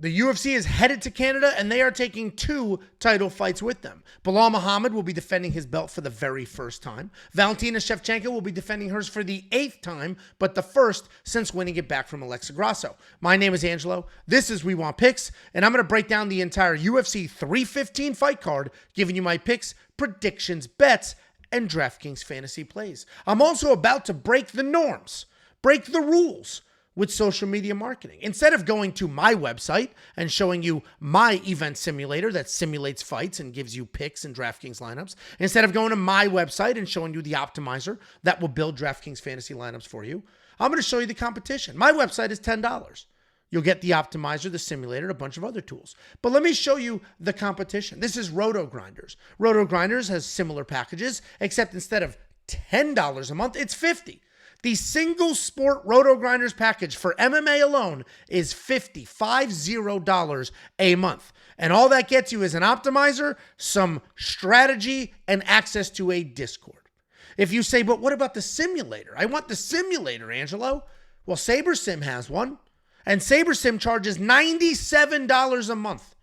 The UFC is headed to Canada, and they are taking 2 title fights with them. Belal Muhammad will be defending his belt for the very first time. Valentina Shevchenko will be defending hers for the 8th time, but the first since winning it back from Alexa Grasso. My name is Angelo. This is We Want Picks, and I'm going to break down the entire UFC 315 fight card, giving you my picks, predictions, bets, and DraftKings Fantasy Plays. I'm also about to break the norms, break the rules with social media marketing. Instead of going to my website and showing you my event simulator that simulates fights and gives you picks and DraftKings lineups, instead of going to my website and showing you the optimizer that will build DraftKings fantasy lineups for you, I'm going to show you the competition. My website is $10. You'll get the optimizer, the simulator, a bunch of other tools. But let me show you the competition. This is Roto Grinders. Roto Grinders has similar packages, except instead of $10 a month, it's $50. The single sport Roto Grinders package for MMA alone is $50 a month. And all that gets you is an optimizer, some strategy, and access to a Discord. If you say, but what about the simulator? I want the simulator, Angelo. Well, SaberSim has one. And SaberSim charges $97 a month.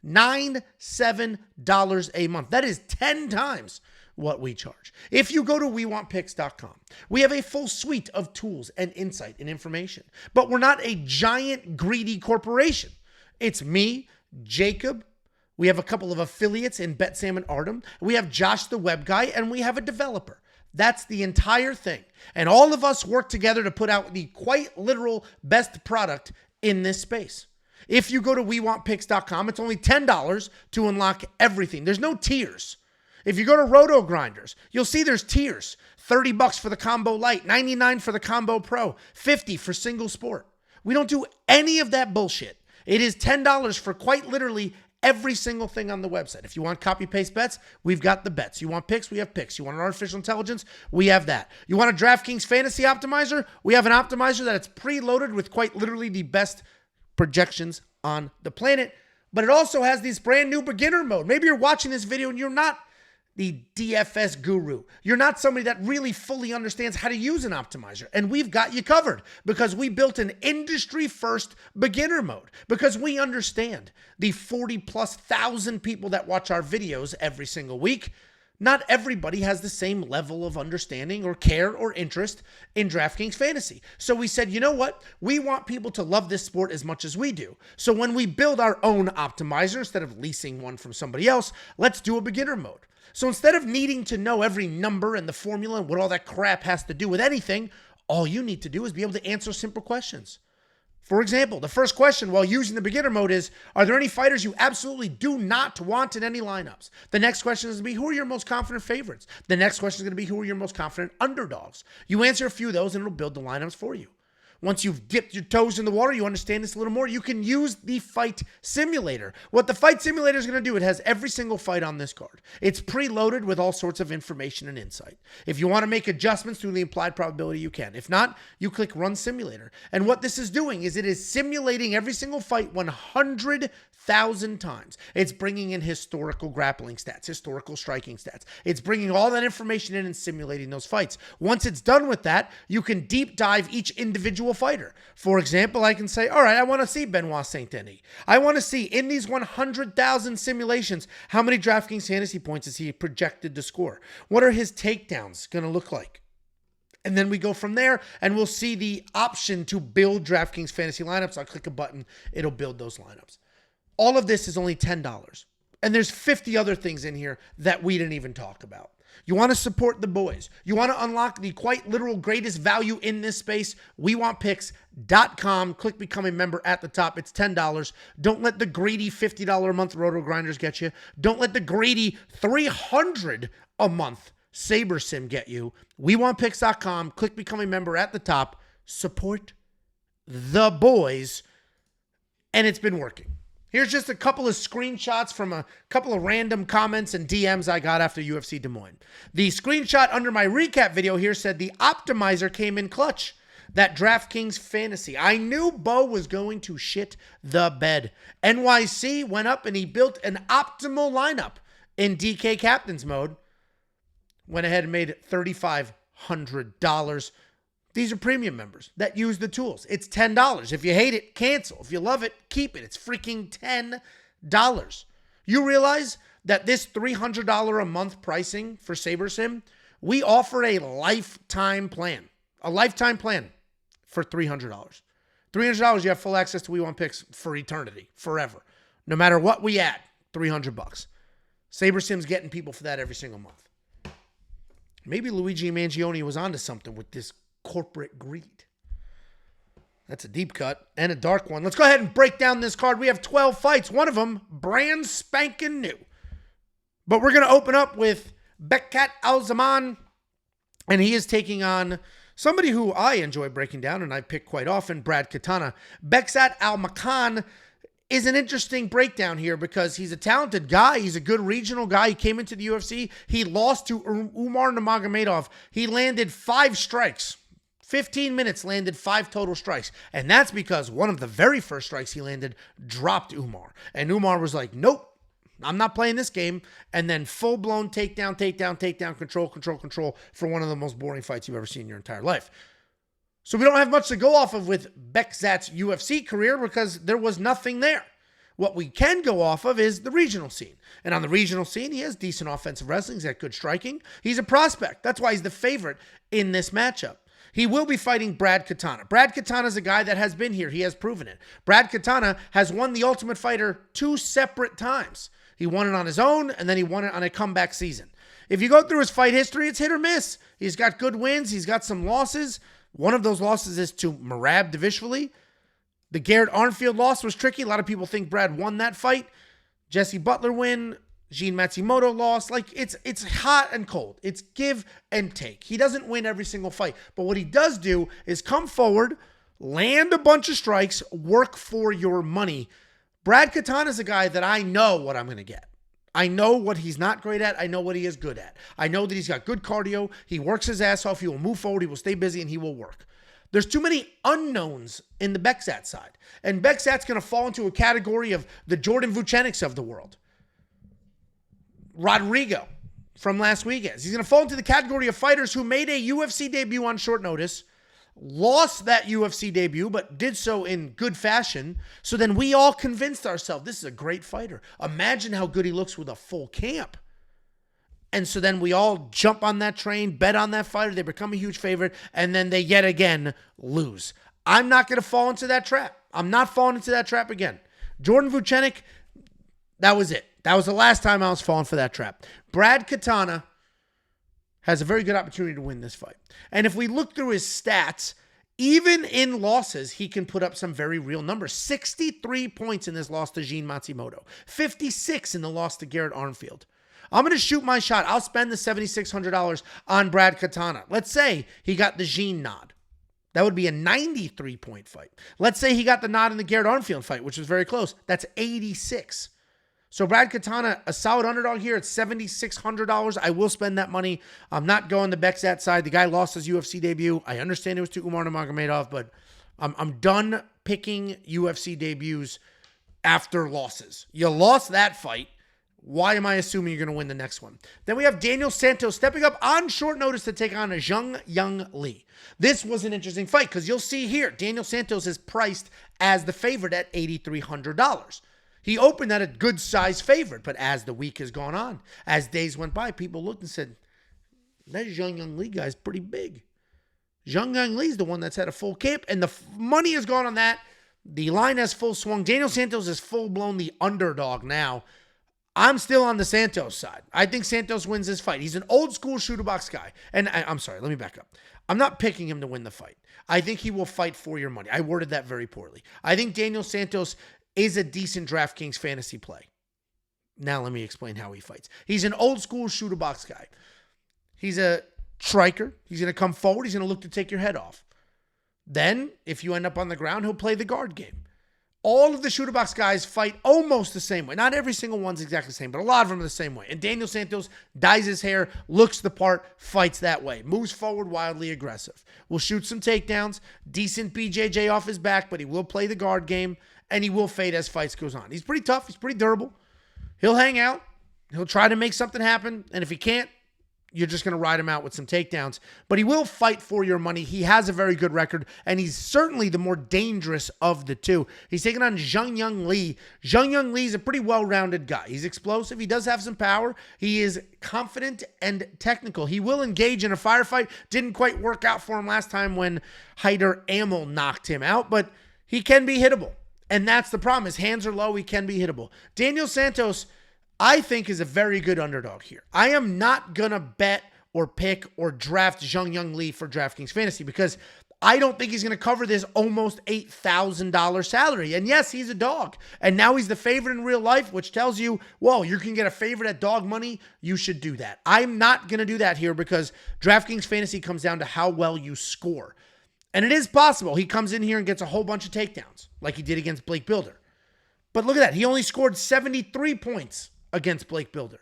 $97 a month. That is 10 times what we charge. If you go to WeWantPicks.com, we have a full suite of tools and insight and information. But we're not a giant greedy corporation. It's me, Jacob. We have a couple of affiliates in Bet Sam and Artem. We have Josh the web guy, and we have a developer. That's the entire thing. And all of us work together to put out the quite literal best product in this space. If you go to WeWantPicks.com, it's only $10 to unlock everything. There's no tiers. If you go to Roto Grinders, you'll see there's tiers. $30 for the combo light, $99 for the combo pro, $50 for single sport. We don't do any of that bullshit. It is $10 for quite literally every single thing on the website. If you want copy-paste bets, we've got the bets. You want picks, we have picks. You want an artificial intelligence, we have that. You want a DraftKings fantasy optimizer, we have an optimizer that it's preloaded with quite literally the best projections on the planet. But it also has this brand new beginner mode. Maybe you're watching this video and you're not the DFS guru. You're not somebody that really fully understands how to use an optimizer. And we've got you covered because we built an industry-first beginner mode because we understand the 40+ thousand people that watch our videos every single week. Not everybody has the same level of understanding or care or interest in DraftKings Fantasy. So we said, you know what? We want people to love this sport as much as we do. So when we build our own optimizer, instead of leasing one from somebody else, let's do a beginner mode. So instead of needing to know every number and the formula and what all that crap has to do with anything, all you need to do is be able to answer simple questions. For example, the first question while using the beginner mode is, are there any fighters you absolutely do not want in any lineups? The next question is going to be, who are your most confident favorites? The next question is going to be, who are your most confident underdogs? You answer a few of those and it'll build the lineups for you. Once you've dipped your toes in the water, you understand this a little more, you can use the fight simulator. What the fight simulator is going to do, it has every single fight on this card. It's preloaded with all sorts of information and insight. If you want to make adjustments to the implied probability, you can. If not, you click Run Simulator. And what this is doing is it is simulating every single fight 100,000 times. It's bringing in historical grappling stats, historical striking stats. It's bringing all that information in and simulating those fights. Once it's done with that, you can deep dive each individual fighter. For example, I can say, all right, I want to see Benoit Saint-Denis. I want to see in these 100,000 simulations, how many DraftKings fantasy points is he projected to score? What are his takedowns going to look like? And then we go from there and we'll see the option to build DraftKings fantasy lineups. I'll click a button. It'll build those lineups. All of this is only $10. And there's 50 other things in here that we didn't even talk about. You want to support the boys. You want to unlock the quite literal greatest value in this space. WeWantPicks.com. Click Become a Member at the top. It's $10. Don't let the greedy $50 a month Roto Grinders get you. Don't let the greedy $300 a month SaberSim get you. WeWantPicks.com. Click Become a Member at the top. Support the boys. And it's been working. Here's just a couple of screenshots from a couple of random comments and DMs I got after UFC Des Moines. The screenshot under my recap video here said the optimizer came in clutch. That DraftKings Fantasy. I knew Bo was going to shit the bed. NYC went up and he built an optimal lineup in DK Captain's mode. Went ahead and made $3,500. These are premium members that use the tools. It's $10. If you hate it, cancel. If you love it, keep it. It's freaking $10. You realize that this $300 a month pricing for SaberSim, we offer a lifetime plan. A lifetime plan for $300. $300, you have full access to We Want Picks for eternity, forever. No matter what we add, $300. SaberSim's getting people for that every single month. Maybe Luigi Mangione was onto something with this corporate greed. That's a deep cut and a dark one. Let's go ahead and break down this card. We have 12 fights. One of them brand spanking new. But we're going to open up with Bekzat Al-Zaman, and he is taking on somebody who I enjoy breaking down and I pick quite often, Brad Katona. Bekzat Almakhan is an interesting breakdown here because he's a talented guy. He's a good regional guy. He came into the UFC. He lost to Umar Nurmagomedov. He landed 5 strikes. 15 minutes, landed 5 total strikes. And that's because one of the very first strikes he landed dropped Umar. And Umar was like, nope, I'm not playing this game. And then full-blown takedown, control for one of the most boring fights you've ever seen in your entire life. So we don't have much to go off of with Bekzat's UFC career because there was nothing there. What we can go off of is the regional scene. And on the regional scene, he has decent offensive wrestling. He's got good striking. He's a prospect. That's why he's the favorite in this matchup. He will be fighting Brad Katona. Brad Katona is a guy that has been here. He has proven it. Brad Katona has won the Ultimate Fighter 2 separate times. He won it on his own, and then he won it on a comeback season. If you go through his fight history, it's hit or miss. He's got good wins. He's got some losses. One of those losses is to Merab Davishvili. The Garrett Arnfield loss was tricky. A lot of people think Brad won that fight. Jesse Butler win. Jean Matsumoto lost. Like, it's hot and cold. It's give and take. He doesn't win every single fight. But what he does do is come forward, land a bunch of strikes, work for your money. Brad Katona is a guy that I know what I'm going to get. I know what he's not great at. I know what he is good at. I know that he's got good cardio. He works his ass off. He will move forward. He will stay busy, and he will work. There's too many unknowns in the Bekzat side. And Bekzat's going to fall into a category of the Jordan Vucenics of the world. Rodrigo from last weekend. He's going to fall into the category of fighters who made a UFC debut on short notice, lost that UFC debut, but did so in good fashion. So then we all convinced ourselves, this is a great fighter. Imagine how good he looks with a full camp. And so then we all jump on that train, bet on that fighter. They become a huge favorite, and then they yet again lose. I'm not going to fall into that trap. I'm not falling into that trap again. Jordan Vucenic, that was it. That was the last time I was falling for that trap. Brad Katona has a very good opportunity to win this fight. And if we look through his stats, even in losses, he can put up some very real numbers. 63 points in this loss to Jean Matsumoto. 56 in the loss to Garrett Arnfield. I'm going to shoot my shot. I'll spend the $7,600 on Brad Katona. Let's say he got the Jean nod. That would be a 93-point fight. Let's say he got the nod in the Garrett Arnfield fight, which was very close. That's 86. So Brad Katona, a solid underdog here at $7,600. I will spend that money. I'm not going the Bekzat side. The guy lost his UFC debut. I understand it was to Umar Nurmagomedov, but I'm done picking UFC debuts after losses. You lost that fight. Why am I assuming you're going to win the next one? Then we have Daniel Santos stepping up on short notice to take on a Jeong Lee. This was an interesting fight because you'll see here, Daniel Santos is priced as the favorite at $8,300. He opened at a good size favorite, but as the week has gone on, as days went by, people looked and said, that Jeong Lee guy's pretty big. Jeong Lee's the one that's had a full camp, and the money has gone on that. The line has full swung. Daniel Santos is full-blown the underdog now. I'm still on the Santos side. I think Santos wins this fight. He's an old-school shooter-box guy. And I'm sorry, let me back up. I'm not picking him to win the fight. I think he will fight for your money. I worded that very poorly. I think Daniel Santos is a decent DraftKings fantasy play. Now let me explain how he fights. He's an old-school shooter-box guy. He's a striker. He's going to come forward. He's going to look to take your head off. Then, if you end up on the ground, he'll play the guard game. All of the shooter box guys fight almost the same way. Not every single one's exactly the same, but a lot of them are the same way. And Daniel Santos dyes his hair, looks the part, fights that way. Moves forward, wildly aggressive. Will shoot some takedowns, decent BJJ off his back, but he will play the guard game, and he will fade as fights goes on. He's pretty tough. He's pretty durable. He'll hang out. He'll try to make something happen, and if he can't, you're just going to ride him out with some takedowns. But he will fight for your money. He has a very good record, and he's certainly the more dangerous of the two. He's taking on Jeong Lee. Jeong Lee is a pretty well-rounded guy. He's explosive. He does have some power. He is confident and technical. He will engage in a firefight. Didn't quite work out for him last time when Hyder Amel knocked him out, but he can be hittable. And that's the problem. His hands are low. He can be hittable. Daniel Santos, I think, is a very good underdog here. I am not going to bet or pick or draft Jeong Lee for DraftKings Fantasy because I don't think he's going to cover this almost $8,000 salary. And yes, he's a dog. And now he's the favorite in real life, which tells you, whoa, you can get a favorite at dog money. You should do that. I'm not going to do that here because DraftKings Fantasy comes down to how well you score. And it is possible he comes in here and gets a whole bunch of takedowns like he did against Blake Builder. But look at that. He only scored 73 points against Blake Builder.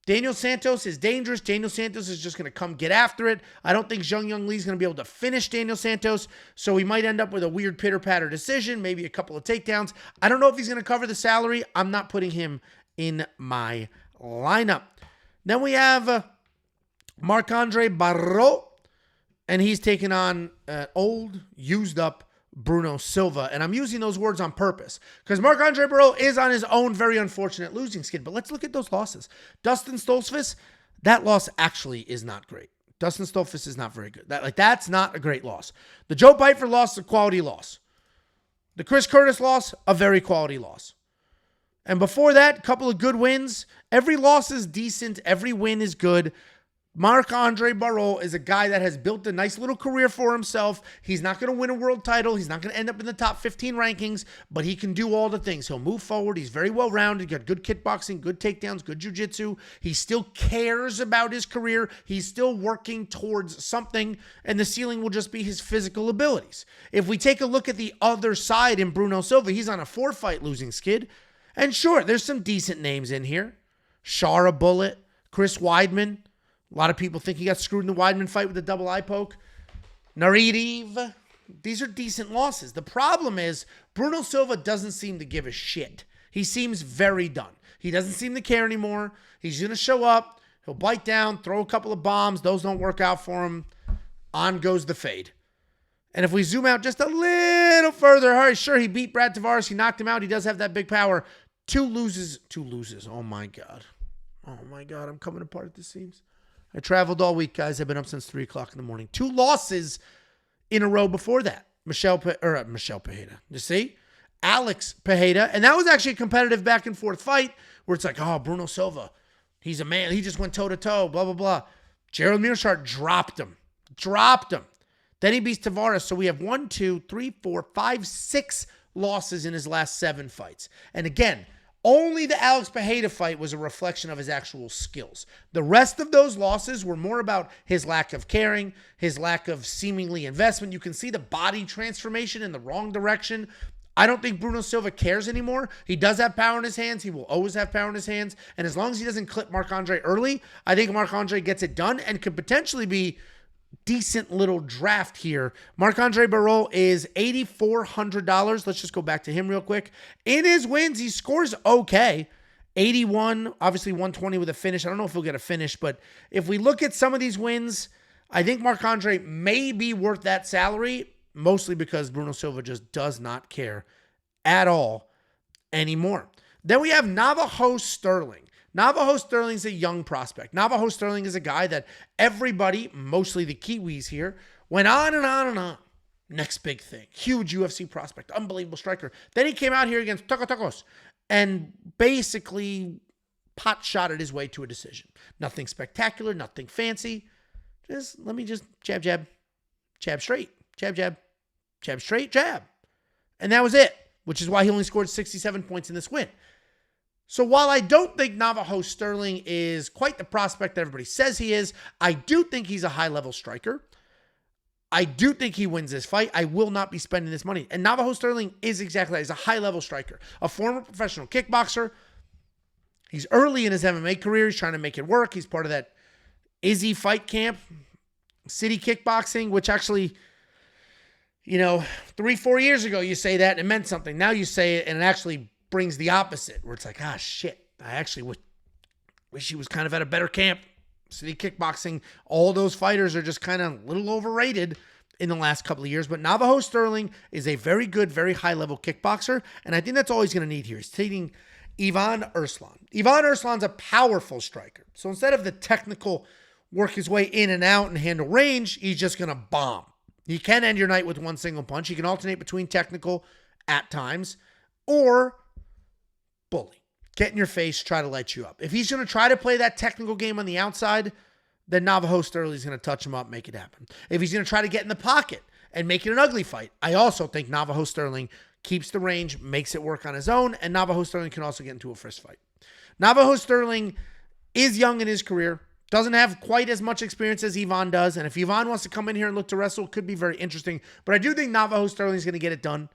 Daniel Santos is dangerous. Daniel Santos is just going to come get after it. I don't think Jeong Lee is going to be able to finish Daniel Santos, so we might end up with a weird pitter-patter decision, maybe a couple of takedowns. I don't know if he's going to cover the salary. I'm not putting him in my lineup. Then we have Marc-Andre Barriault, and he's taking on old, used-up Bruno Silva. And I'm using those words on purpose because Marc-Andre Barriault is on his own very unfortunate losing skid. But let's look at those losses. Dustin Stoltzfus, that loss actually is not great. Dustin Stoltzfus is not very good. That's not a great loss. The Joe Pyfer loss is a quality loss. The Chris Curtis loss, a very quality loss. And before that, a couple of good wins. Every loss is decent. Every win is good. Marc-Andre Barriault is a guy that has built a nice little career for himself. He's not going to win a world title. He's not going to end up in the top 15 rankings, but he can do all the things. He'll move forward. He's very well-rounded. Got good kickboxing, good takedowns, good jiu-jitsu. He still cares about his career. He's still working towards something, and the ceiling will just be his physical abilities. If we take a look at the other side in Bruno Silva, he's on a 4-fight losing skid. And sure, there's some decent names in here. Shara Bullet, Chris Weidman. A lot of people think he got screwed in the Weidman fight with the double eye poke. Naridiv. These are decent losses. The problem is Bruno Silva doesn't seem to give a shit. He seems very done. He doesn't seem to care anymore. He's going to show up. He'll bite down, throw a couple of bombs. Those don't work out for him. On goes the fade. And if we zoom out just a little further, sure, he beat Brad Tavares. He knocked him out. He does have that big power. Two loses. Oh, my God. I'm coming apart at the seams. I traveled all week, guys. I've been up since 3 o'clock in the morning. 2 losses in a row before that. Michelle Pereira. You see? Alex Pereira. And that was actually a competitive back and forth fight where it's like, oh, Bruno Silva. He's a man. He just went toe-to-toe, blah, blah, blah. Gerald Mearshart dropped him. Then he beats Tavares. So we have 1, 2, 3, 4, 5, 6 losses in his last 7 fights. And again, only the Alex Pereira fight was a reflection of his actual skills. The rest of those losses were more about his lack of caring, his lack of seemingly investment. You can see the body transformation in the wrong direction. I don't think Bruno Silva cares anymore. He does have power in his hands. He will always have power in his hands. And as long as he doesn't clip Marc-Andre early, I think Marc-Andre gets it done and could potentially be decent little draft here. Marc-Andre Barriault is $8,400. Let's just go back to him real quick. In his wins, he scores okay. 81, obviously 120 with a finish. I don't know if he'll get a finish, but if we look at some of these wins, I think Marc-Andre may be worth that salary, mostly because Bruno Silva just does not care at all anymore. Then we have Navajo Stirling. Navajo Stirling is a young prospect. Navajo Stirling is a guy that everybody, mostly the Kiwis here, went on and on and on. Next big thing. Huge UFC prospect. Unbelievable striker. Then he came out here against Tokotokos and basically pot-shotted his way to a decision. Nothing spectacular, nothing fancy. Let me just jab, jab, jab straight, jab, jab, jab straight, jab. And that was it, which is why he only scored 67 points in this win. So while I don't think Navajo Stirling is quite the prospect that everybody says he is, I do think he's a high-level striker. I do think he wins this fight. I will not be spending this money. And Navajo Stirling is exactly that. He's a high-level striker, a former professional kickboxer. He's early in his MMA career. He's trying to make it work. He's part of that Izzy fight camp, City Kickboxing, which actually, 3-4 years ago you say that and it meant something. Now you say it and it actually brings the opposite, where it's like, shit, I actually wish he was kind of at a better camp City kickboxing, all those fighters are just kind of a little overrated in the last couple of years. But Navajo Stirling is a very good, very high-level kickboxer, and I think that's all he's going to need here. He's taking Ivan Erslan. Ivan Erslan's a powerful striker. So instead of the technical work his way in and out and handle range, he's just going to bomb. He can end your night with one single punch. He can alternate between technical at times or bully. Get in your face, try to light you up. If he's going to try to play that technical game on the outside, then Navajo Stirling's going to touch him up, make it happen. If he's going to try to get in the pocket and make it an ugly fight, I also think Navajo Stirling keeps the range, makes it work on his own, and Navajo Stirling can also get into a fist fight. Navajo Stirling is young in his career, doesn't have quite as much experience as Ivan does, and if Ivan wants to come in here and look to wrestle, it could be very interesting. But I do think Navajo Stirling's going to get it done.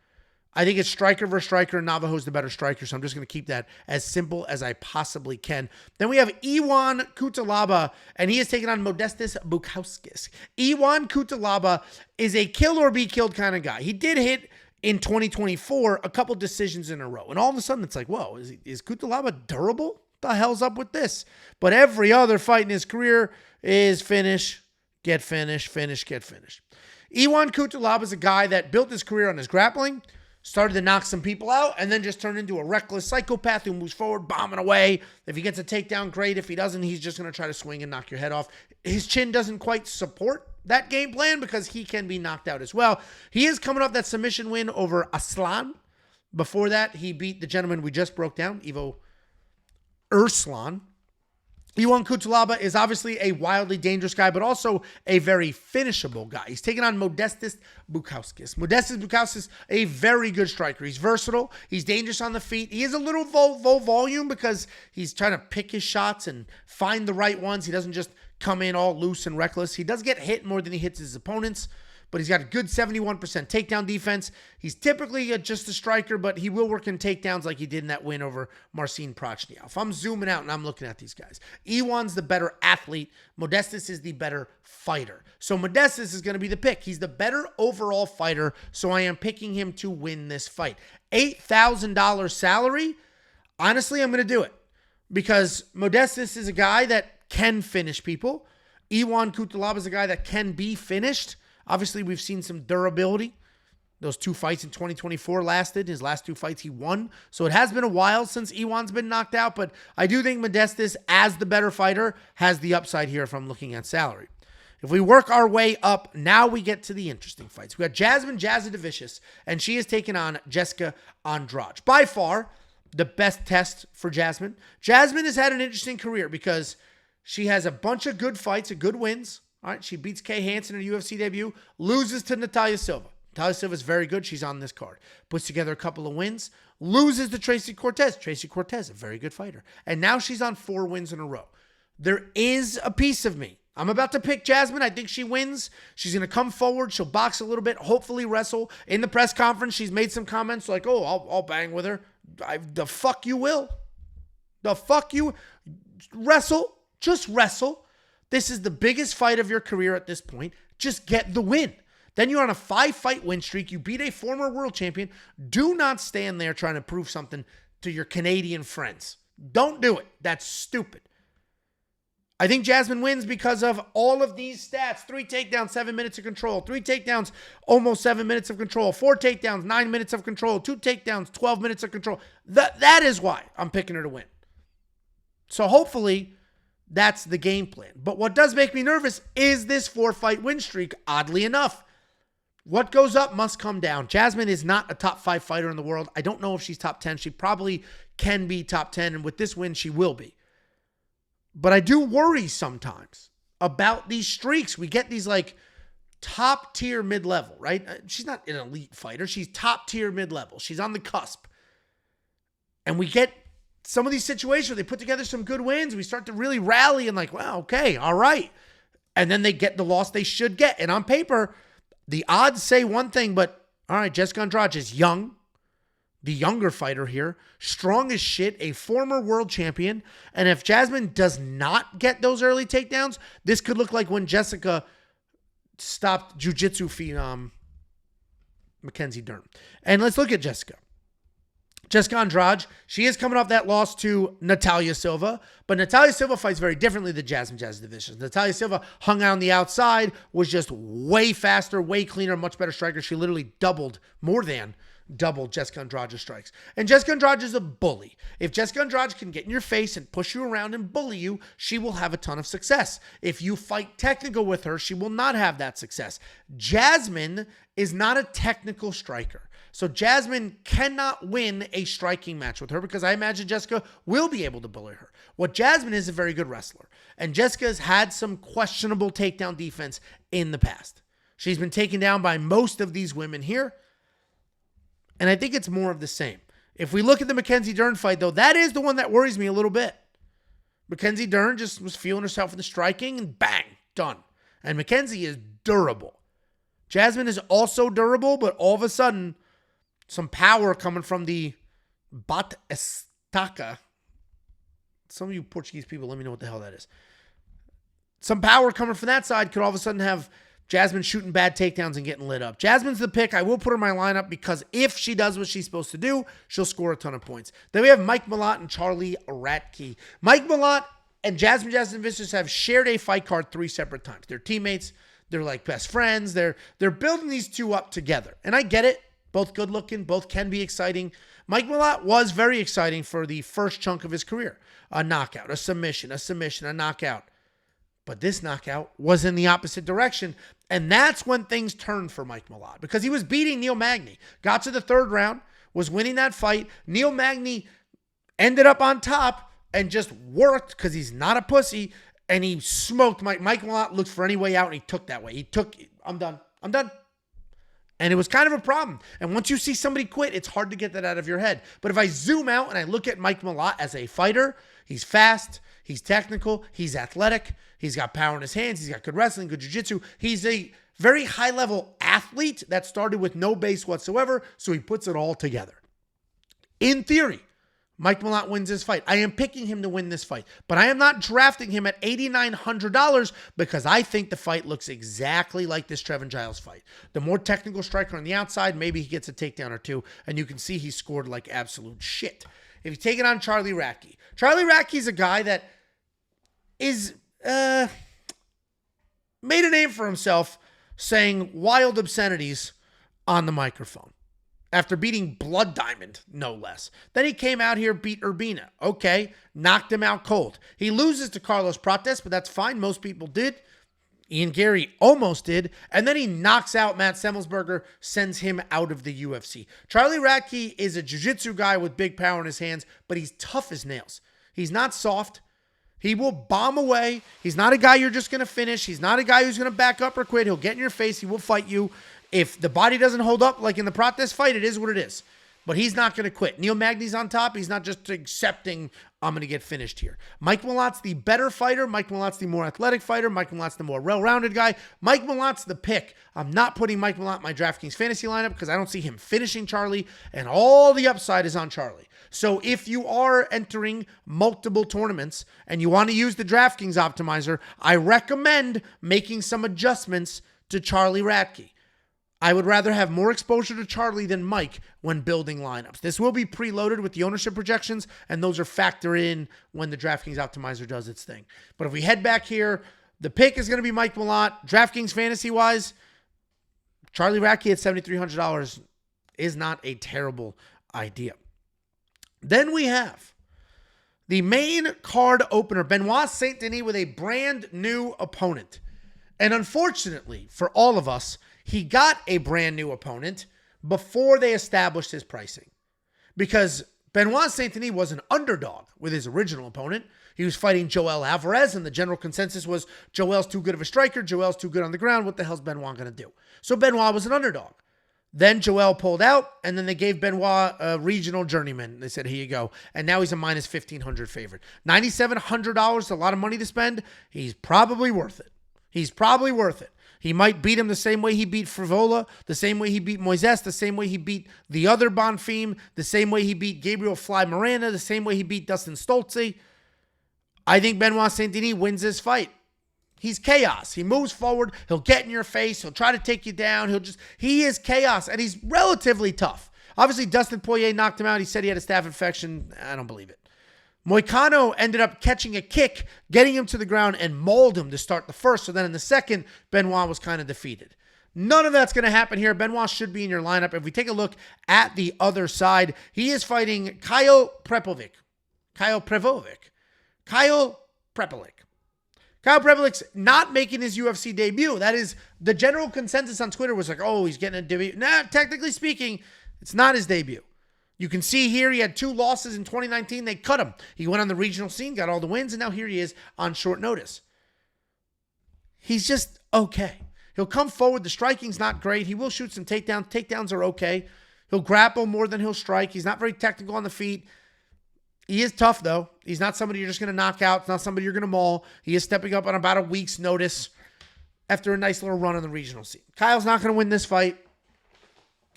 I think it's striker versus striker, and Navajo's the better striker, so I'm just going to keep that as simple as I possibly can. Then we have Iwan Cutelaba, and he is taking on Modestas Bukauskas. Iwan Cutelaba is a kill or be killed kind of guy. He did hit in 2024 a couple decisions in a row, and all of a sudden it's like, whoa, is Cutelaba durable? The hell's up with this? But every other fight in his career is finish, get finished, finish, get finished. Iwan Cutelaba is a guy that built his career on his grappling, started to knock some people out, and then just turned into a reckless psychopath who moves forward, bombing away. If he gets a takedown, great. If he doesn't, he's just going to try to swing and knock your head off. His chin doesn't quite support that game plan because he can be knocked out as well. He is coming off that submission win over Erslan. Before that, he beat the gentleman we just broke down, Erslan. Iwan Cutelaba is obviously a wildly dangerous guy, but also a very finishable guy. He's taking on Modestas Bukauskas. Modestas Bukauskas, a very good striker. He's versatile. He's dangerous on the feet. He is a little low volume because he's trying to pick his shots and find the right ones. He doesn't just come in all loose and reckless. He does get hit more than he hits his opponents, but he's got a good 71% takedown defense. He's typically just a striker, but he will work in takedowns like he did in that win over Marcin Prochniak. If I'm zooming out and I'm looking at these guys, Iwan's the better athlete. Modestas is the better fighter. So Modestas is going to be the pick. He's the better overall fighter, so I am picking him to win this fight. $8,000 salary. Honestly, I'm going to do it because Modestas is a guy that can finish people. Iwan Cutelaba is a guy that can be finished. Obviously, we've seen some durability. Those two fights in 2024 lasted. His last two fights, he won. So it has been a while since Iwan's been knocked out, but I do think Modestas, as the better fighter, has the upside here if I'm looking at salary. If we work our way up, now we get to the interesting fights. We got Jasmine Jasudavicius, and she is taking on Jessica Andrade. By far, the best test for Jasmine. Jasmine has had an interesting career because she has a bunch of good fights, good wins. All right, she beats Kay Hansen in a UFC debut, loses to Natalia Silva. Natalia Silva is very good. She's on this card. Puts together a couple of wins, loses to Tracy Cortez. Tracy Cortez, a very good fighter. And now she's on 4 wins in a row. There is a piece of me. I'm about to pick Jasmine. I think she wins. She's going to come forward. She'll box a little bit, hopefully wrestle. In the press conference, she's made some comments like, oh, I'll bang with her. The fuck you will. The fuck you. Wrestle. Just wrestle. This is the biggest fight of your career at this point. Just get the win. Then you're on a 5-fight win streak. You beat a former world champion. Do not stand there trying to prove something to your Canadian friends. Don't do it. That's stupid. I think Jasmine wins because of all of these stats. 3 takedowns, 7 minutes of control. 3 takedowns, almost 7 minutes of control. 4 takedowns, 9 minutes of control. 2 takedowns, 12 minutes of control. That is why I'm picking her to win. So hopefully that's the game plan. But what does make me nervous is this 4-fight win streak, oddly enough. What goes up must come down. Jasmine is not a top 5 fighter in the world. I don't know if she's top 10. She probably can be top 10, and with this win, she will be. But I do worry sometimes about these streaks. We get these like top tier mid-level, right? She's not an elite fighter. She's top tier mid-level. She's on the cusp. And we get some of these situations where they put together some good wins. We start to really rally and like, wow, okay, all right. And then they get the loss they should get. And on paper, the odds say one thing, but all right, Jessica Andrade is young, the younger fighter here, strong as shit, a former world champion. And if Jasmine does not get those early takedowns, this could look like when Jessica stopped jiu-jitsu phenom Mackenzie Dern. And let's look at Jessica. Jessica Andrade, she is coming off that loss to Natalia Silva, but Natalia Silva fights very differently than Jasmine Jasudavicius. Natalia Silva hung out on the outside, was just way faster, way cleaner, much better striker. She literally more than doubled Jessica Andrade's strikes. And Jessica Andrade is a bully. If Jessica Andrade can get in your face and push you around and bully you, she will have a ton of success. If you fight technical with her, she will not have that success. Jasmine is not a technical striker. So Jasmine cannot win a striking match with her because I imagine Jessica will be able to bully her. What Jasmine is a very good wrestler. And Jessica's had some questionable takedown defense in the past. She's been taken down by most of these women here. And I think it's more of the same. If we look at the Mackenzie Dern fight, though, that is the one that worries me a little bit. Mackenzie Dern just was feeling herself in the striking and bang, done. And Mackenzie is durable. Jasmine is also durable, but all of a sudden, some power coming from the Bat Estaca. Some of you Portuguese people, let me know what the hell that is. Some power coming from that side could all of a sudden have Jasmine shooting bad takedowns and getting lit up. Jasmine's the pick. I will put her in my lineup because if she does what she's supposed to do, she'll score a ton of points. Then we have Mike Malott and Charlie Radtke. Mike Malott and Jasmine Jasudavicius have shared a fight card 3 separate times. They're teammates. They're like best friends. They're building these two up together. And I get it. Both good looking. Both can be exciting. Mike Malott was very exciting for the first chunk of his career. A knockout, a submission, a knockout. But this knockout was in the opposite direction. And that's when things turned for Mike Malott because he was beating Neil Magny. Got to the 3rd round, was winning that fight. Neil Magny ended up on top and just worked because he's not a pussy. And he smoked Mike. Mike Malott looked for any way out and he took that way. I'm done. And it was kind of a problem. And once you see somebody quit, it's hard to get that out of your head. But if I zoom out and I look at Mike Malott as a fighter, he's fast, he's technical, he's athletic, he's got power in his hands, he's got good wrestling, good jiu-jitsu. He's a very high-level athlete that started with no base whatsoever, so he puts it all together. In theory, Mike Malott wins this fight. I am picking him to win this fight, but I am not drafting him at $8,900 because I think the fight looks exactly like this Trevin Giles fight. The more technical striker on the outside, maybe he gets a takedown or two, and you can see he scored like absolute shit. If you take it on Charlie Radtke. Charlie Radtke's a guy that is made a name for himself saying wild obscenities on the microphone. After beating Blood Diamond, no less. Then he came out here, beat Urbina. Okay, knocked him out cold. He loses to Carlos Prates, but that's fine. Most people did. Ian Gary almost did. And then he knocks out Matt Semmelsberger, sends him out of the UFC. Charlie Radtke is a jiu-jitsu guy with big power in his hands, but he's tough as nails. He's not soft. He will bomb away. He's not a guy you're just going to finish. He's not a guy who's going to back up or quit. He'll get in your face. He will fight you. If the body doesn't hold up, like in the Prates fight, it is what it is. But he's not going to quit. Neil Magny's on top. He's not just accepting, I'm going to get finished here. Mike Malott's the better fighter. Mike Malott's the more athletic fighter. Mike Malott's the more well-rounded guy. Mike Malott's the pick. I'm not putting Mike Malott in my DraftKings fantasy lineup because I don't see him finishing Charlie, and all the upside is on Charlie. So if you are entering multiple tournaments and you want to use the DraftKings optimizer, I recommend making some adjustments to Charlie Radtke. I would rather have more exposure to Charlie than Mike when building lineups. This will be preloaded with the ownership projections, and those are factored in when the DraftKings optimizer does its thing. But if we head back here, the pick is going to be Mike Malott. DraftKings fantasy-wise, Charlie Radtke at $7,300 is not a terrible idea. Then we have the main card opener, Benoit Saint-Denis with a brand new opponent. And unfortunately for all of us, he got a brand new opponent before they established his pricing. Because Benoit Saint-Denis was an underdog with his original opponent. He was fighting Joel Alvarez, and the general consensus was Joel's too good of a striker. Joel's too good on the ground. What the hell's Benoit going to do? So Benoit was an underdog. Then Joel pulled out, and then they gave Benoit a regional journeyman. They said, here you go. And now he's a minus 1,500 favorite. $9,700 is a lot of money to spend. He's probably worth it. He might beat him the same way he beat Frivola, the same way he beat Moises, the same way he beat the other Bonfim, the same way he beat Gabriel Fly Morena, the same way he beat Dustin Stolze. I think Benoit Saint-Denis wins this fight. He's chaos. He moves forward. He'll get in your face. He'll try to take you down. He is chaos, and he's relatively tough. Obviously, Dustin Poirier knocked him out. He said he had a staph infection. I don't believe it. Moicano ended up catching a kick, getting him to the ground, and mauled him to start the first. So then in the second, Benoit was kind of defeated. None of that's going to happen here. Benoit should be in your lineup. If we take a look at the other side, he is fighting Kyle Prepolec. Kyle Prepolec's not making his UFC debut. That is, the general consensus on Twitter was like, oh, he's getting a debut. Nah, technically speaking, it's not his debut. You can see here he had 2 losses in 2019. They cut him. He went on the regional scene, got all the wins, and now here he is on short notice. He's just okay. He'll come forward. The striking's not great. He will shoot some takedowns. Takedowns are okay. He'll grapple more than he'll strike. He's not very technical on the feet. He is tough, though. He's not somebody you're just going to knock out. It's not somebody you're going to maul. He is stepping up on about a week's notice after a nice little run on the regional scene. Kyle's not going to win this fight.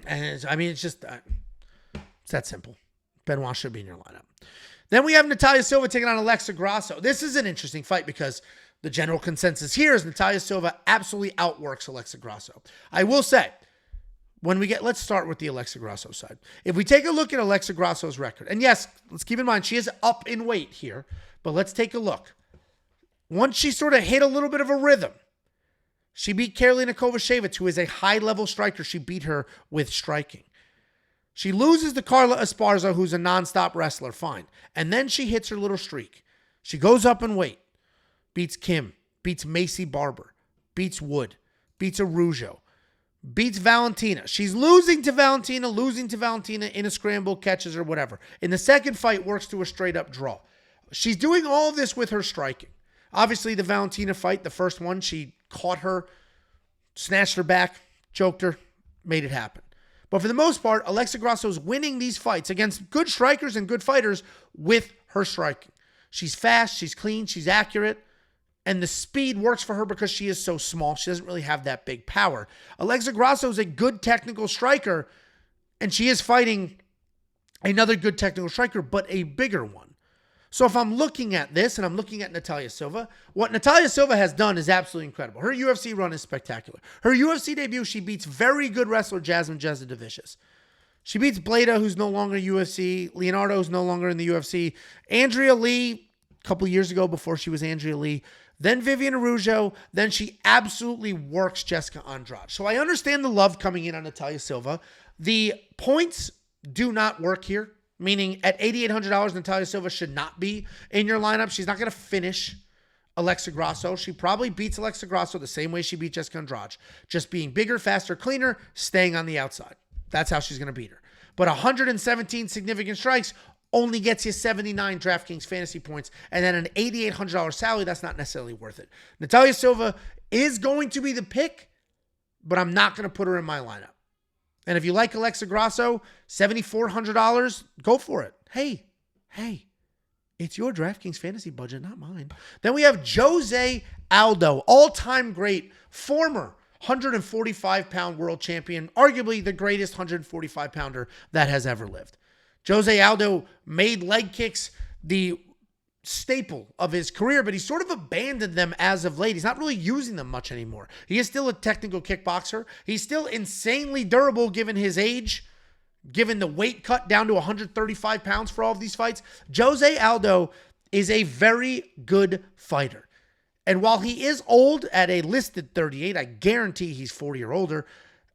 And it's just, it's that simple. Benoit should be in your lineup. Then we have Natalia Silva taking on Alexa Grasso. This is an interesting fight because the general consensus here is Natalia Silva absolutely outworks Alexa Grasso. I will say, let's start with the Alexa Grasso side. If we take a look at Alexa Grasso's record, and yes, let's keep in mind she is up in weight here, but let's take a look. Once she sort of hit a little bit of a rhythm, she beat Karolina Kovacevic, who is a high-level striker. She beat her with striking. She loses to Carla Esparza, who's a nonstop wrestler, fine. And then she hits her little streak. She goes up in weight, beats Kim, beats Macy Barber, beats Wood, beats Araujo, beats Valentina. She's losing to Valentina in a scramble, catches her, whatever. In the second fight, works to a straight-up draw. She's doing all of this with her striking. Obviously, the Valentina fight, the first one, she caught her, snatched her back, choked her, made it happen. But for the most part, Alexa Grasso's winning these fights against good strikers and good fighters with her striking. She's fast, she's clean, she's accurate, and the speed works for her because she is so small. She doesn't really have that big power. Alexa Grasso is a good technical striker, and she is fighting another good technical striker, but a bigger one. So if I'm looking at this and I'm looking at Natalia Silva, what Natalia Silva has done is absolutely incredible. Her UFC run is spectacular. Her UFC debut, she beats very good wrestler Jasmine Jasudavicius. She beats Bleda, who's no longer UFC. Leonardo, who's no longer in the UFC. Andrea Lee, a couple years ago before she was Andrea Lee. Then Vivian Araujo. Then she absolutely works Jessica Andrade. So I understand the love coming in on Natalia Silva. The points do not work here. Meaning at $8,800, Natalia Silva should not be in your lineup. She's not going to finish Alexa Grasso. She probably beats Alexa Grasso the same way she beat Jessica Andrade. Just being bigger, faster, cleaner, staying on the outside. That's how she's going to beat her. But 117 significant strikes only gets you 79 DraftKings fantasy points. And then an $8,800 salary, that's not necessarily worth it. Natalia Silva is going to be the pick, but I'm not going to put her in my lineup. And if you like Alexa Grasso, $7,400, go for it. Hey, it's your DraftKings fantasy budget, not mine. Then we have Jose Aldo, all-time great, former 145-pound world champion, arguably the greatest 145-pounder that has ever lived. Jose Aldo made leg kicks the staple of his career, but he sort of abandoned them as of late. He's not really using them much anymore. He is still a technical kickboxer. He's still insanely durable given his age, given the weight cut down to 135 pounds for all of these fights. Jose Aldo is a very good fighter. And while he is old at a listed 38, I guarantee he's 40 or older.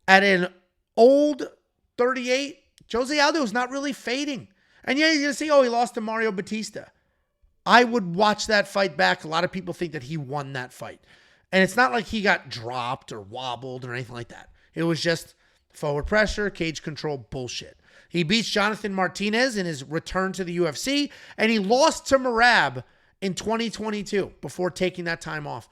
At an old 38, Jose Aldo is not really fading. And yeah, you're going to say, oh, he lost to Mario Batista. I would watch that fight back. A lot of people think that he won that fight. And it's not like he got dropped or wobbled or anything like that. It was just forward pressure, cage control bullshit. He beats Jonathan Martinez in his return to the UFC, and he lost to Merab in 2022 before taking that time off.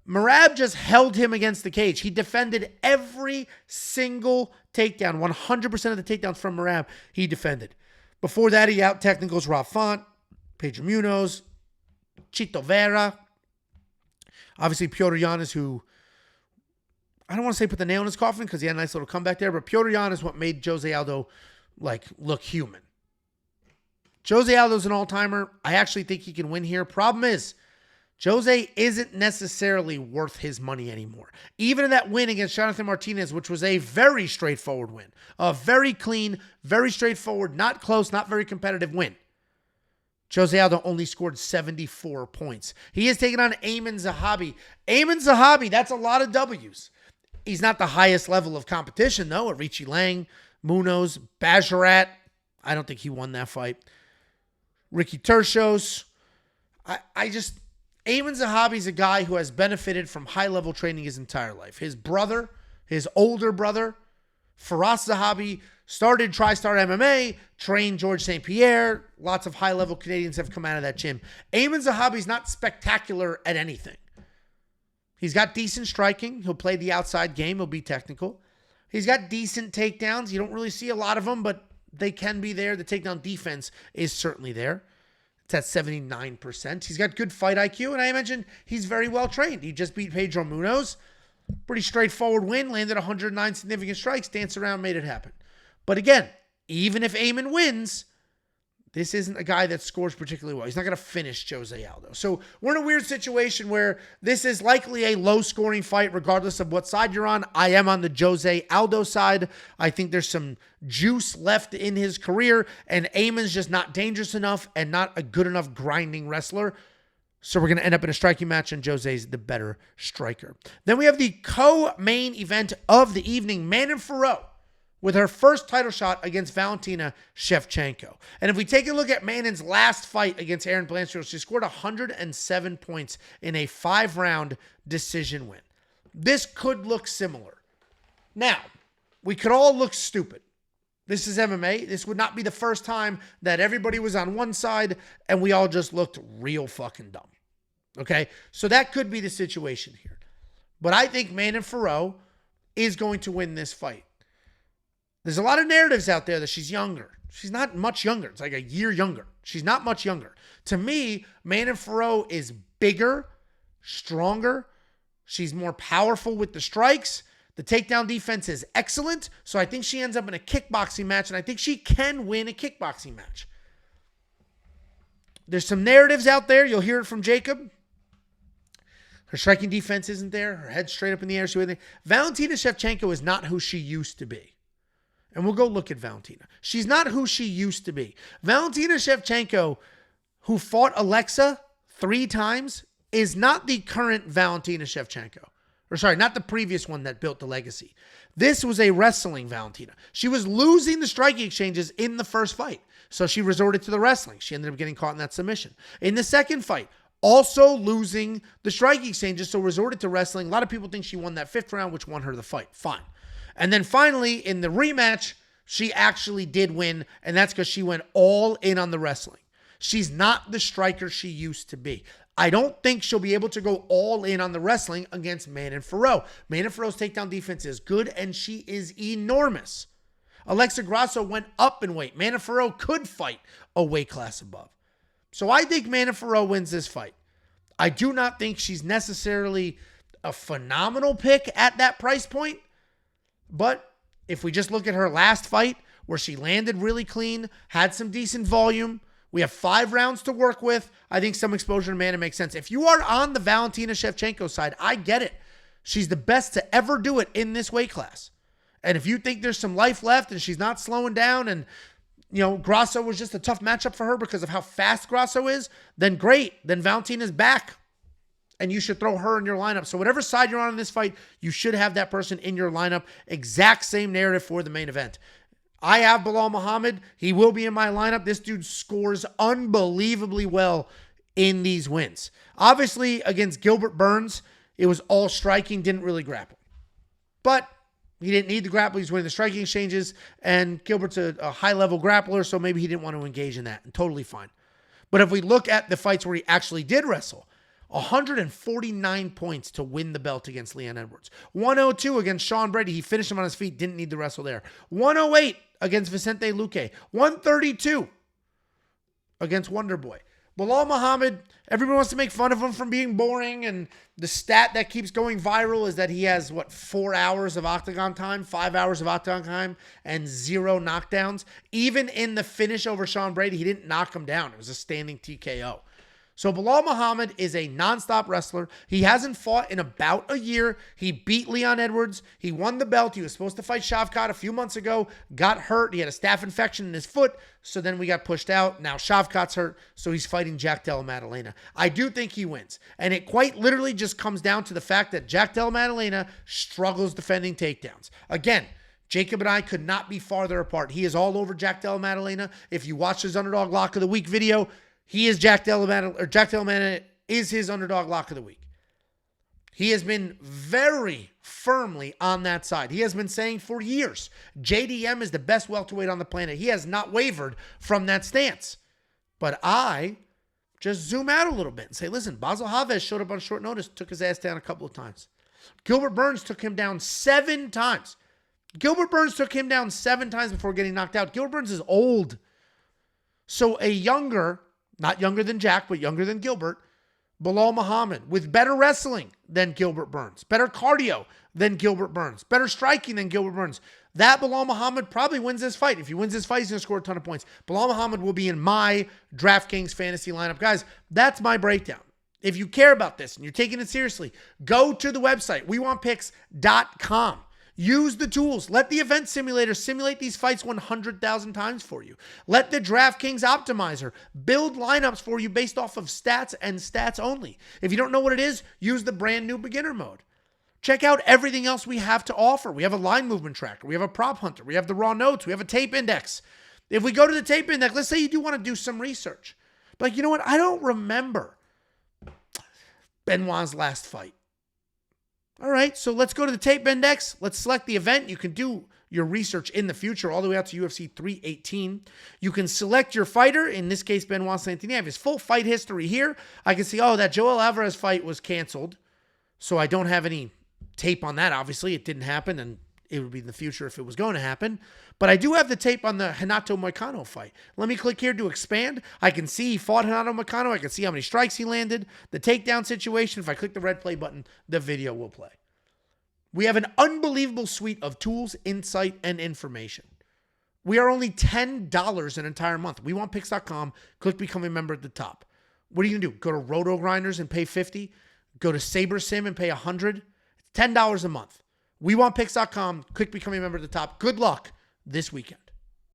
Merab just held him against the cage. He defended every single takedown. 100% of the takedowns from Merab, he defended. Before that, he out-technicals Rob Font, Pedro Munoz, Chito Vera, obviously Piotr Jan, who, I don't want to say put the nail in his coffin because he had a nice little comeback there, but Piotr Jan is what made Jose Aldo look human. Jose Aldo's an all-timer. I actually think he can win here. Problem is, Jose isn't necessarily worth his money anymore. Even in that win against Jonathan Martinez, which was a very straightforward win, a very clean, very straightforward, not close, not very competitive win, Jose Aldo only scored 74 points. He is taking on Aiemann Zahabi. Aiemann Zahabi, that's a lot of W's. He's not the highest level of competition, though. Richie Lang, Munoz, Bajarat. I don't think he won that fight. Ricky Tercios. Aiemann Zahabi is a guy who has benefited from high-level training his entire life. His brother, his older brother, Firas Zahabi, started TriStar MMA, trained George St. Pierre. Lots of high-level Canadians have come out of that gym. Aiemann Zahabi is not spectacular at anything. He's got decent striking. He'll play the outside game. He'll be technical. He's got decent takedowns. You don't really see a lot of them, but they can be there. The takedown defense is certainly there. It's at 79%. He's got good fight IQ, and I mentioned he's very well trained. He just beat Pedro Munoz. Pretty straightforward win. Landed 109 significant strikes. Danced around, made it happen. But again, even if Aiemann wins, this isn't a guy that scores particularly well. He's not going to finish Jose Aldo. So we're in a weird situation where this is likely a low-scoring fight regardless of what side you're on. I am on the Jose Aldo side. I think there's some juice left in his career, and Aimann's just not dangerous enough and not a good enough grinding wrestler. So we're going to end up in a striking match, and Jose's the better striker. Then we have the co-main event of the evening, Manon Fiorot, with her first title shot against Valentina Shevchenko. And if we take a look at Manon's last fight against Erin Blanchfield, she scored 107 points in a 5-round decision win. This could look similar. Now, we could all look stupid. This is MMA. This would not be the first time that everybody was on one side and we all just looked real fucking dumb. Okay? So that could be the situation here. But I think Manon Fiorot is going to win this fight. There's a lot of narratives out there that she's younger. She's not much younger. It's like a year younger. She's not much younger. To me, Manon Fiorot is bigger, stronger. She's more powerful with the strikes. The takedown defense is excellent. So I think she ends up in a kickboxing match, and I think she can win a kickboxing match. There's some narratives out there. You'll hear it from Jacob. Her striking defense isn't there. Her head's straight up in the air. Valentina Shevchenko is not who she used to be. And we'll go look at Valentina. She's not who she used to be. Valentina Shevchenko, who fought Alexa 3 times, is not the current Valentina Shevchenko. Or sorry, not the previous one that built the legacy. This was a wrestling Valentina. She was losing the striking exchanges in the first fight. So she resorted to the wrestling. She ended up getting caught in that submission. In the second fight, also losing the striking exchanges, so resorted to wrestling. A lot of people think she won that 5th round, which won her the fight. Fine. And then finally, in the rematch, she actually did win, and that's because she went all in on the wrestling. She's not the striker she used to be. I don't think she'll be able to go all in on the wrestling against Manon Fiorot. Manon Fiorot's takedown defense is good, and she is enormous. Alexa Grasso went up in weight. Manon Fiorot could fight a weight class above. So I think Manon Fiorot wins this fight. I do not think she's necessarily a phenomenal pick at that price point. But if we just look at her last fight where she landed really clean, had some decent volume, we have 5 rounds to work with, I think some exposure to Manon makes sense. If you are on the Valentina Shevchenko side, I get it. She's the best to ever do it in this weight class. And if you think there's some life left and she's not slowing down and, Grasso was just a tough matchup for her because of how fast Grasso is, then great. Then Valentina's back. And you should throw her in your lineup. So whatever side you're on in this fight, you should have that person in your lineup. Exact same narrative for the main event. I have Belal Muhammad. He will be in my lineup. This dude scores unbelievably well in these wins. Obviously, against Gilbert Burns, it was all striking, didn't really grapple. But he didn't need the grapple. He's winning the striking exchanges. And Gilbert's a high-level grappler, so maybe he didn't want to engage in that. And totally fine. But if we look at the fights where he actually did wrestle, 149 points to win the belt against Leon Edwards. 102 against Sean Brady. He finished him on his feet. Didn't need the wrestle there. 108 against Vicente Luque. 132 against Wonderboy. Belal Muhammad, everyone wants to make fun of him from being boring, and the stat that keeps going viral is that he has, 4 hours of octagon time, 5 hours of octagon time, and 0 knockdowns. Even in the finish over Sean Brady, he didn't knock him down. It was a standing TKO. So Belal Muhammad is a nonstop wrestler. He hasn't fought in about a year. He beat Leon Edwards. He won the belt. He was supposed to fight Shavkat a few months ago, got hurt. He had a staph infection in his foot, so then we got pushed out. Now Shavkat's hurt, so he's fighting Della Maddalena. I do think he wins. And it quite literally just comes down to the fact that Della Maddalena struggles defending takedowns. Again, Jacob and I could not be farther apart. He is all over Della Maddalena. If you watch his Underdog Lock of the Week video, he is Della Maddalena is his Underdog Lock of the Week. He has been very firmly on that side. He has been saying for years, JDM is the best welterweight on the planet. He has not wavered from that stance. But I just zoom out a little bit and say, listen, Basel Chavez showed up on short notice, took his ass down a couple of times. Gilbert Burns took him down 7 times. Gilbert Burns took him down 7 times before getting knocked out. Gilbert Burns is old. So a younger, not younger than Jack, but younger than Gilbert, Belal Muhammad, with better wrestling than Gilbert Burns, better cardio than Gilbert Burns, better striking than Gilbert Burns. That Belal Muhammad probably wins this fight. If he wins this fight, he's going to score a ton of points. Belal Muhammad will be in my DraftKings fantasy lineup. Guys, that's my breakdown. If you care about this and you're taking it seriously, go to the website, wewantpicks.com. Use the tools. Let the event simulator simulate these fights 100,000 times for you. Let the DraftKings optimizer build lineups for you based off of stats and stats only. If you don't know what it is, use the brand new beginner mode. Check out everything else we have to offer. We have a line movement tracker. We have a prop hunter. We have the raw notes. We have a tape index. If we go to the tape index, let's say you do want to do some research. Like, you know what? I don't remember Benoit's last fight. All right, so let's go to the tape index. Let's select the event. You can do your research in the future all the way out to UFC 318. You can select your fighter. In this case, Benoit Saint-Denis. I have his full fight history here. I can see, oh, that Joel Alvarez fight was canceled. So I don't have any tape on that. Obviously, it didn't happen, and it would be in the future if it was going to happen. But I do have the tape on the Renato Moicano fight. Let me click here to expand. I can see he fought Renato Moicano. I can see how many strikes he landed. The takedown situation, if I click the red play button, the video will play. We have an unbelievable suite of tools, insight, and information. We are only $10 an entire month. WeWantPicks.com. Click Become a Member at the top. What are you going to do? Go to Roto Grinders and pay $50? Go to SaberSim and pay $100? It's $10 a month. WeWantPicks.com. Click Become a Member at the top. Good luck this weekend.